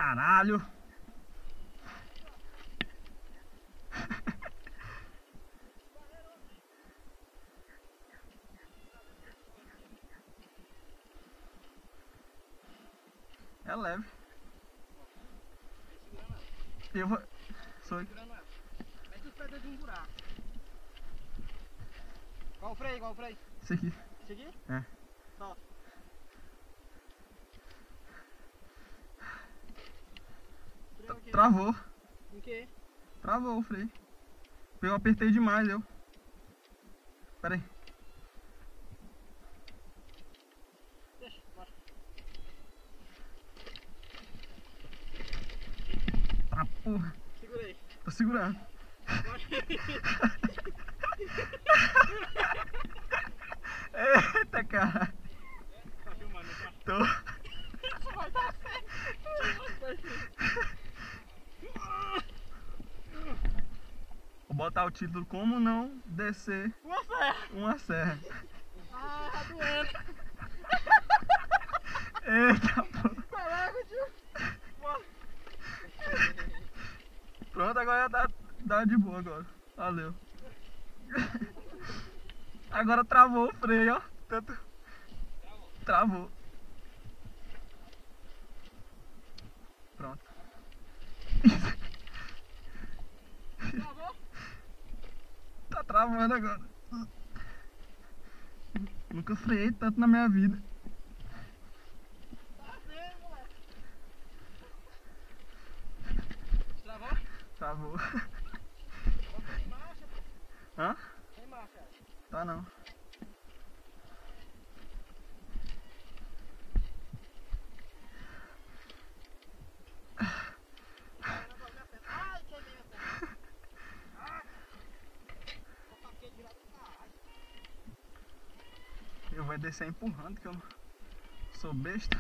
Caralho! É leve. Eu vou... Sou... Mete os pés dentro de um buraco. Qual o freio? Qual o freio? Esse aqui. Esse aqui? É. Solta. Travou. Em quê? Travou o freio. Eu apertei demais, eu. Pera aí. Deixa, bora. Tá porra. Segura aí. Tô segurando. Eita, cara. Tá filmando, tá? Tô. Isso vai dar certo. Vou botar o título Como Não Descer Uma serra. uma Serra. Ah, tá doendo. Eita, porra. Caraca, tio. Bora. Pronto, agora dá de boa agora. Valeu. Agora travou o freio, ó. Tanto... Travou. Pronto. Travou? Tá travando agora. Nunca freiei tanto na minha vida. Tá vendo, moleque? Travou? Travou. Bota em marcha, pô. Hã? Sem marcha. Tá não. Ai, queimei a serra. Ah. Vou taquei de lado do caralho. Eu vou descer empurrando, que eu sou besta.